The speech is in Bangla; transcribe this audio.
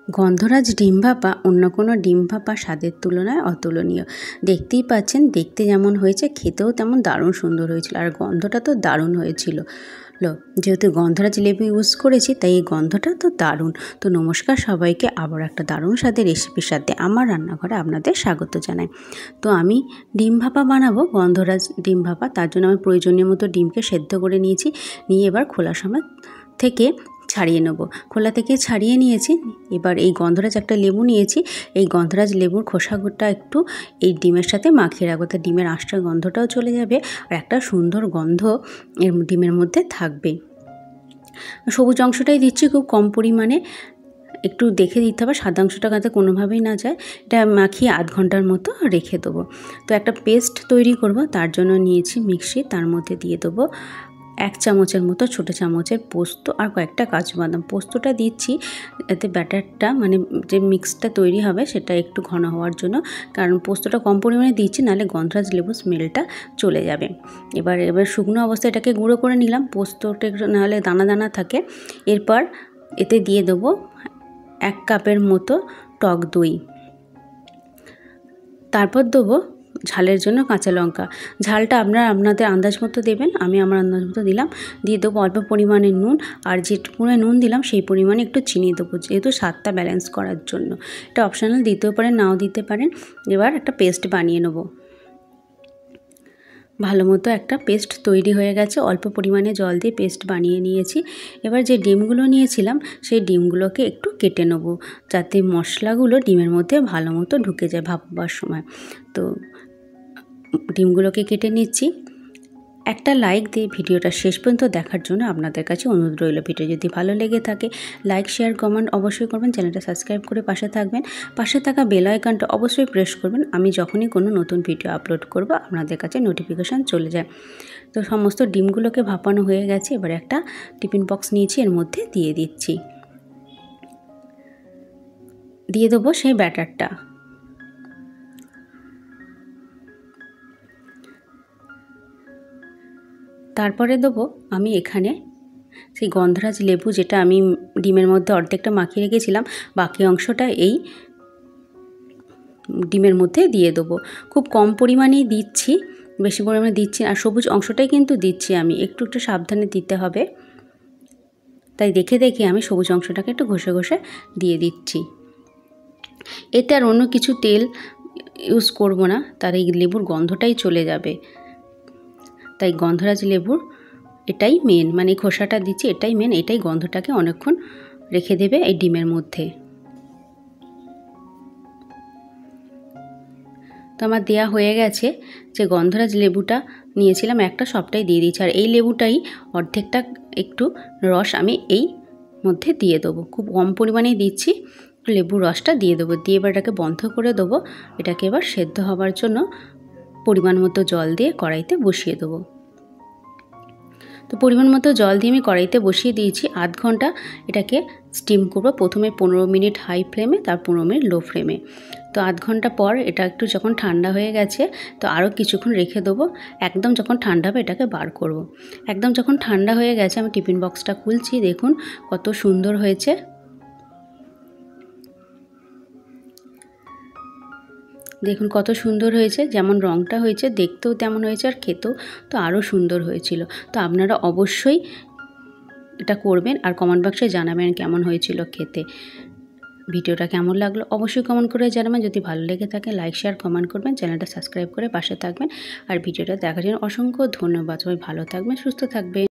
গন্ধরাজ ডিম ভাপা অন্য কোনো ডিম ভাপা স্বাদের তুলনায় অতুলনীয়। দেখতেই পাচ্ছেন, দেখতে যেমন হয়েছে খেতেও তেমন দারুণ সুন্দর হয়েছিল, আর গন্ধটা তো দারুণ হয়েছিল। যেহেতু গন্ধরাজ লেবু ইউজ করেছি তাই এই গন্ধটা তো দারুণ। তো নমস্কার সবাইকে, আবার একটা দারুণ স্বাদের রেসিপির সাথে আমার রান্নাঘরে আপনাদের স্বাগত জানাই। তো আমি ডিম ভাপা বানাবো, গন্ধরাজ ডিম ভাপা। তার জন্য আমি প্রয়োজনীয় মতো ডিমকে সেদ্ধ করে নিয়েছি, নিয়ে এবার খোলা সময় থেকে ছাড়িয়ে নেব। খোলা থেকে ছাড়িয়ে নিয়েছি। এবার এই গন্ধরাজ একটা লেবু নিয়েছি, এই গন্ধরাজ লেবুর খোসাটা একটু এই ডিমের সাথে মাখিয়ে রাখবো, তা ডিমের আঁশটার গন্ধটাও চলে যাবে আর একটা সুন্দর গন্ধ এর ডিমের মধ্যে থাকবে। সবুজ অংশটাই দিচ্ছি খুব কম পরিমাণে, একটু দেখে দিতে হবে সাদা অংশটা যাতে কোনোভাবেই না যায়। এটা মাখিয়ে আধ ঘন্টার মতো রেখে দেবো। তো একটা পেস্ট তৈরি করব, তার জন্য নিয়েছি মিক্সি, তার মধ্যে দিয়ে দেবো 1 চামচের মতো ছোটো চামচের পোস্ত আর কয়েকটা কাজু বাদাম। পোস্তটা দিচ্ছি এতে ব্যাটারটা মানে যে মিক্সটা তৈরি হবে সেটা একটু ঘন হওয়ার জন্য, কারণ পোস্তটা কম পরিমাণে দিচ্ছি, নাহলে গন্ধরাজ লেবু স্মেলটা চলে যাবে। এবার শুকনো অবস্থায় এটাকে গুঁড়ো করে নিলাম, পোস্তটা একটু নাহলে দানা দানা থাকে। এরপর এতে দিয়ে দেবো 1 কাপের মতো টক দই। তারপর দেবো ঝালের জন্য কাঁচা লঙ্কা। ঝালটা আপনাদের আন্দাজ মতো দেবেন, আমি আমার আন্দাজ মতো দিলাম। দিয়ে দেবো অল্প পরিমাণে নুন, আর যেটুকু নুন দিলাম সেই পরিমাণে একটু চিনি দেবো, যেহেতু স্বাদটা ব্যালেন্স করার জন্য। এটা অপশনাল, দিতেও পারেন নাও দিতে পারেন। এবার একটা পেস্ট বানিয়ে নেব। ভালো মতো একটা পেস্ট তৈরি হয়ে গেছে, অল্প পরিমাণে জল দিয়ে পেস্ট বানিয়ে নিয়েছি। এবার যে ডিমগুলো নিয়েছিলাম সেই ডিমগুলোকে একটু কেটে নেব, যাতে মশলাগুলো ডিমের মধ্যে ভালো মতো ঢুকে যায় ভাপবার সময়। তো ডিমগুলোকে কেটে নিচ্ছি। একটা লাইক দিয়ে ভিডিওটা শেষ পর্যন্ত দেখার জন্য আপনাদের কাছে অনুরোধ রইল। ভিডিও যদি ভালো লেগে থাকে লাইক, শেয়ার, কমেন্ট অবশ্যই করবেন। চ্যানেলটা সাবস্ক্রাইব করে পাশে থাকবেন। পাশে থাকা বেল আইকনটা অবশ্যই প্রেস করবেন। আমি যখনই কোনো নতুন ভিডিও আপলোড করব আপনাদের কাছে নোটিফিকেশান চলে যায়। তো সমস্ত ডিমগুলোকে ভাপানো হয়ে গেছে। এবার একটা টিফিন বক্স নিয়েছি, এর মধ্যে দিয়ে দিচ্ছি। দিয়ে দেবো সেই ব্যাটারটা। তারপরে দেবো আমি এখানে সেই গন্ধরাজ লেবু, যেটা আমি ডিমের মধ্যে অর্ধেকটা মাখিয়ে রেখেছিলাম, বাকি অংশটা এই ডিমের মধ্যে দিয়ে দেবো। খুব কম পরিমাণেই দিচ্ছি, বেশি পরিমাণে দিচ্ছি। আর সবুজ অংশটাই কিন্তু দিচ্ছি আমি, একটু সাবধানে দিতে হবে। তাই দেখে দেখে আমি সবুজ অংশটাকে একটু ঘষে ঘষে দিয়ে দিচ্ছি। এতে আর অন্য কিছু তেল ইউজ করব না, তার এই লেবুর গন্ধটাই চলে যাবে। তাই গন্ধরাজ লেবুর এটাই মেন, মানে খোসাটা দিচ্ছি এটাই মেন, এটাই গন্ধটাকে অনেকক্ষণ রেখে দেবে এই ডিমের মধ্যে। তো আমার দেয়া হয়ে গেছে। যে গন্ধরাজ লেবুটা নিয়েছিলাম একটা, সবটাই দিয়ে দিচ্ছি। আর এই লেবুটাই অর্ধেকটা একটু রস আমি এই মধ্যে দিয়ে দেবো, খুব কম পরিমাণেই দিচ্ছি। লেবুর রসটা দিয়ে দেবো, দিয়ে এবার এটাকে বন্ধ করে দেবো। এটাকে এবার সেদ্ধ হওয়ার জন্য পরিমাণ মতো জল দিয়ে কড়াইতে বসিয়ে দেবো। তো পরিমাণ মতো জল দিয়ে আমি কড়াইতে বসিয়ে দিয়েছি। আধ ঘন্টা এটাকে স্টিম করব, প্রথমে 15 মিনিট হাই ফ্লেমে, তার 15 মিনিট লো ফ্লেমে। তো আধ ঘন্টা পর এটা একটু যখন ঠান্ডা হয়ে গেছে, তো আরও কিছুক্ষণ রেখে দেবো। একদম যখন ঠান্ডা হবে এটাকে বার করব। একদম যখন ঠান্ডা হয়ে গেছে আমি টিফিন বক্সটা খুলছি, দেখুন কত সুন্দর হয়েছে। দেখুন কত সুন্দর হয়েছে, যেমন রঙটা হয়েছে দেখতেও তেমন হয়েছে, আর খেতেও তো আরও সুন্দর হয়েছিল। তো আপনারা অবশ্যই এটা করবেন, আর কমেন্ট বক্সে জানাবেন কেমন হয়েছিল খেতে। ভিডিওটা কেমন লাগলো অবশ্যই কমেন্ট করে জানাবেন। যদি ভালো লেগে থাকে লাইক, শেয়ার, কমেন্ট করবেন। চ্যানেলটা সাবস্ক্রাইব করে পাশে থাকবেন। আর ভিডিওটা দেখার জন্য অসংখ্য ধন্যবাদ। সবাই ভালো থাকবেন, সুস্থ থাকবেন।